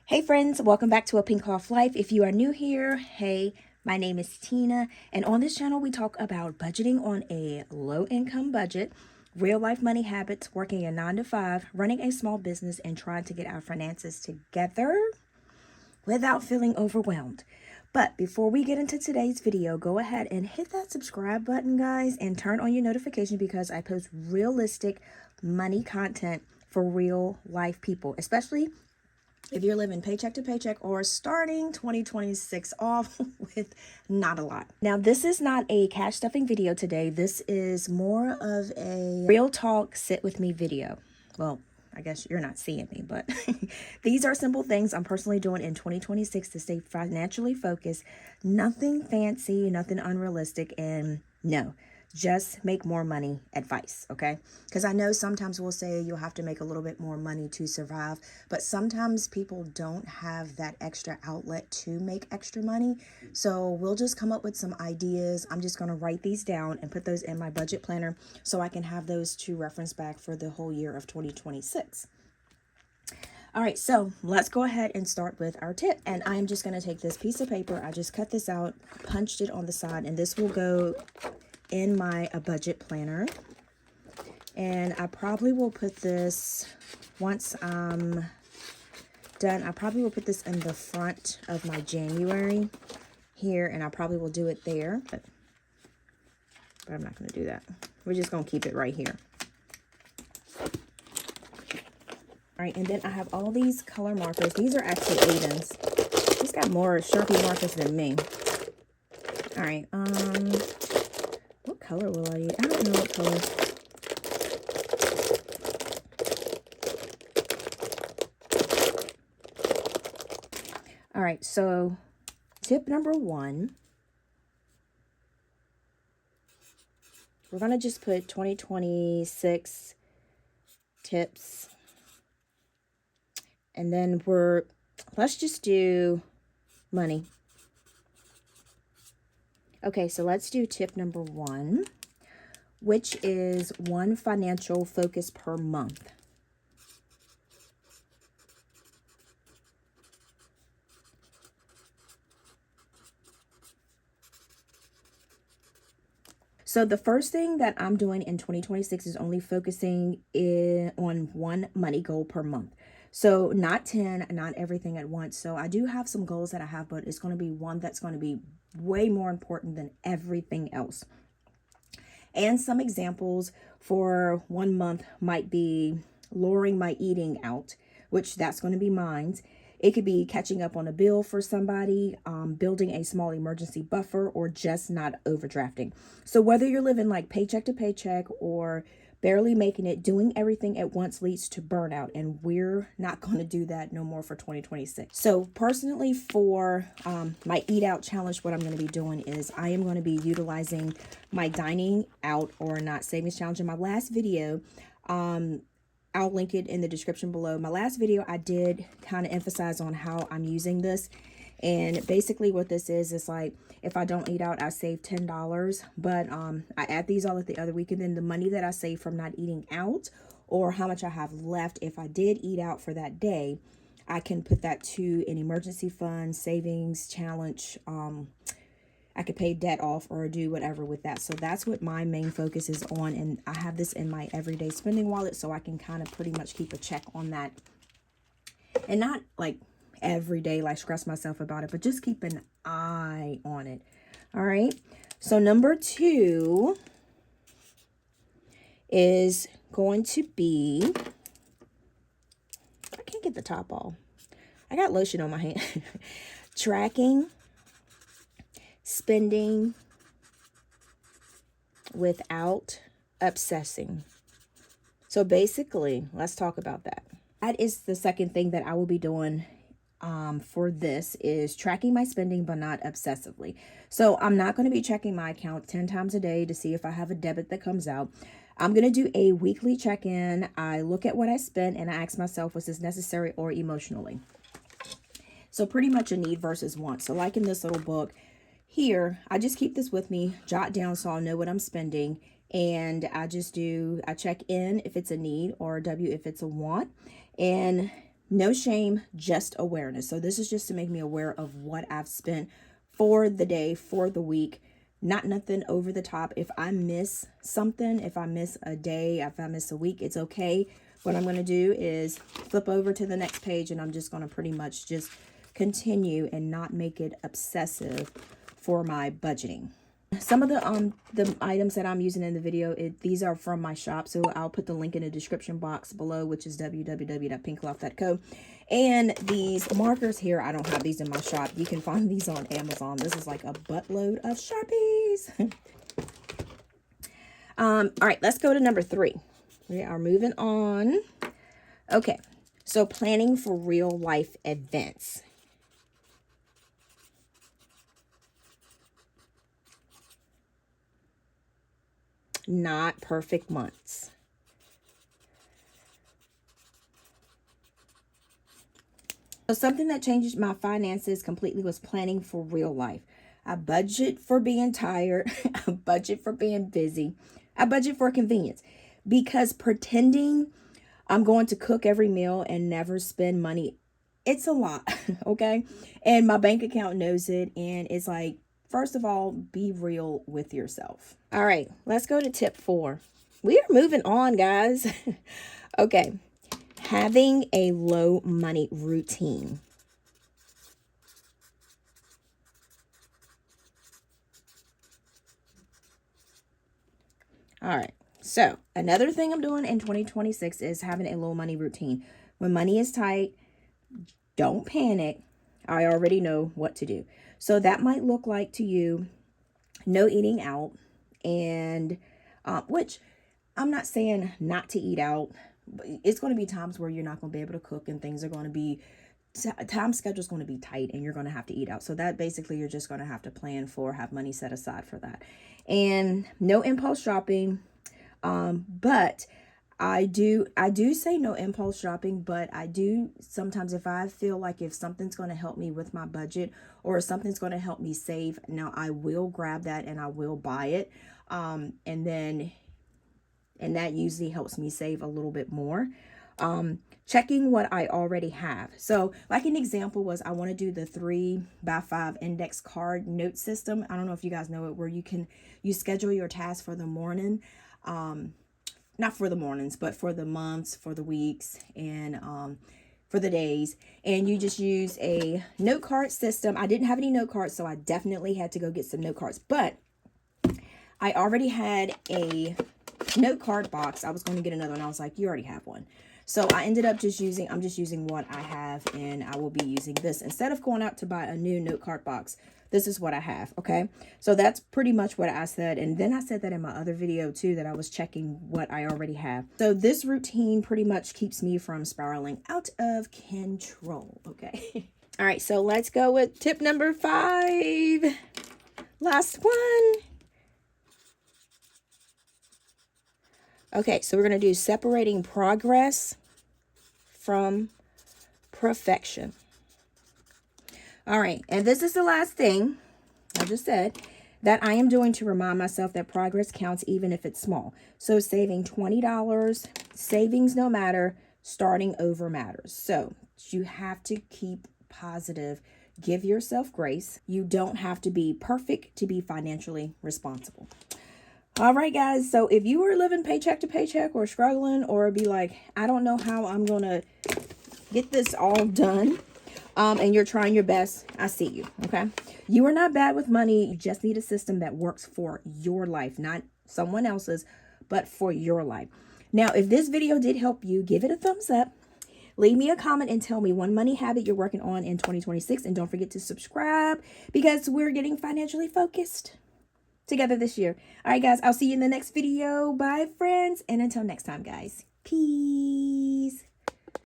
Hey friends, welcome back to 𝗗𝗓𝗗𝗧. If you are new here, hey, my name is Tina, and on this channel we talk about budgeting on a low income budget, real life money habits, working a 9-to-5, running a small business, and trying to get our finances together without feeling overwhelmed. But before we get into today's video, go ahead and hit that subscribe button, guys, and turn on your notification because I post realistic money content for real life people, especially if you're living paycheck to paycheck or starting 2026 off with not a lot. Now, this is not a cash stuffing video today. This is more of a real talk, sit with me video. Well, I guess you're not seeing me, but these are simple things I'm personally doing in 2026 to stay financially focused. Nothing fancy, nothing unrealistic, and no, just make more money advice, okay? Because I know sometimes we'll say you'll have to make a little bit more money to survive, but sometimes people don't have that extra outlet to make extra money. So we'll just come up with some ideas. I'm just going to write these down and put those in my budget planner so I can have those to reference back for the whole year of 2026. All right, so let's go ahead and start with our tip. And I'm just going to take this piece of paper. I just cut this out, punched it on the side, and this will go in my budget planner. And I probably will put this, once I'm done, I probably will put this in the front of my January here, and I probably will do it there, but I'm not going to do that. We're just going to keep it right here. All right, and then I have all these color markers. These are actually Aiden's. He's got more Sharpie markers than me. All right, what color will I use? I don't know what color. All right, so tip number 1. We're going to just put 2026 tips. And then let's just do money. Okay, so let's do tip number 1, which is 1 financial focus per month. So the first thing that I'm doing in 2026 is only focusing on 1 money goal per month. So not 10, not everything at once. So I do have some goals that I have, but it's going to be one that's going to be way more important than everything else. And some examples for 1 month might be lowering my eating out, which that's going to be mine. It could be catching up on a bill for somebody, building a small emergency buffer, or just not overdrafting. So whether you're living like paycheck to paycheck or barely making it, doing everything at once leads to burnout, and we're not going to do that no more for 2026. So personally, for my eat out challenge, what I'm going to be doing is I am going to be utilizing my dining out or not savings challenge. In my last video, I'll link it in the description below. My last video, I did kind of emphasize on how I'm using this. And basically what this is like, if I don't eat out, I save $10. But I add these all at the other week. And then the money that I save from not eating out, or how much I have left if I did eat out for that day, I can put that to an emergency fund, savings, challenge. I could pay debt off or do whatever with that. So that's what my main focus is on. And I have this in my everyday spending wallet, so I can kind of pretty much keep a check on that. And not like every day, like stress myself about it, but just keep an eye on it. All right. So number 2 is going to be, I can't get the top off. I got lotion on my hand. Tracking spending without obsessing. So basically, let's talk about that. That is the second thing that I will be doing for this, is tracking my spending, but not obsessively. So I'm not going to be checking my account 10 times a day to see if I have a debit that comes out. I'm going to do a weekly check-in. I look at what I spent and I ask myself, was this necessary or emotionally? So pretty much a need versus want. So like in this little book here, I just keep this with me, jot down so I'll know what I'm spending. And I check in if it's a need, or a W if it's a want. And no shame, just awareness. So this is just to make me aware of what I've spent for the day, for the week. Not nothing over the top. If I miss something, if I miss a day, if I miss a week, it's okay. What I'm going to do is flip over to the next page, and I'm just going to pretty much just continue and not make it obsessive for my budgeting. Some of the items that I'm using in the video, these are from my shop, so I'll put the link in the description box below, which is www.APinkeClothlife.co. And these markers here, I don't have these in my shop. You can find these on Amazon. This is like a buttload of Sharpies. All right, let's go to number 3. We are moving on. Okay, so planning for real life events. Not perfect months. So something that changed my finances completely was planning for real life. I budget for being tired. I budget for being busy. I budget for convenience, because pretending I'm going to cook every meal and never spend money, it's a lot, okay? And my bank account knows it, and it's like, first of all, be real with yourself. All right, let's go to tip 4. We are moving on, guys. Okay, having a low money routine. All right, so another thing I'm doing in 2026 is having a low money routine. When money is tight, don't panic. I already know what to do. So that might look like to you, no eating out, and which I'm not saying not to eat out, but it's going to be times where you're not going to be able to cook, and things are going to be, time schedule is going to be tight, and you're going to have to eat out. So that basically, you're just going to have to plan for, have money set aside for that. And no impulse shopping. But I do say no impulse shopping, but I do sometimes, if I feel like if something's going to help me with my budget, or if something's going to help me save, now I will grab that and I will buy it. And that usually helps me save a little bit more. Checking what I already have. So like an example was, I want to do the 3x5 index card note system. I don't know if you guys know it, where you schedule your tasks for the morning. Not for the mornings, but for the months, for the weeks, and for the days. And you just use a note card system. I didn't have any note cards, so I definitely had to go get some note cards. But I already had a note card box. I was going to get another one. I was like, you already have one. So I ended up I'm just using what I have, and I will be using this. Instead of going out to buy a new note card box, this is what I have, okay? So that's pretty much what I said. And then I said that in my other video too, that I was checking what I already have. So this routine pretty much keeps me from spiraling out of control, okay? All right, so let's go with tip number 5. Last one. Okay, so we're going to do separating progress from perfection. All right, and this is the last thing I just said that I am doing to remind myself that progress counts even if it's small. So saving $20, savings no matter, starting over matters. So you have to keep positive. Give yourself grace. You don't have to be perfect to be financially responsible. All right, guys. So if you are living paycheck to paycheck, or struggling, or be like, I don't know how I'm going to get this all done, and you're trying your best, I see you, okay? You are not bad with money. You just need a system that works for your life, not someone else's, but for your life. Now, if this video did help you, give it a thumbs up. Leave me a comment and tell me one money habit you're working on in 2026. And don't forget to subscribe, because we're getting financially focused together this year. All right, guys, I'll see you in the next video. Bye, friends. And until next time, guys, peace.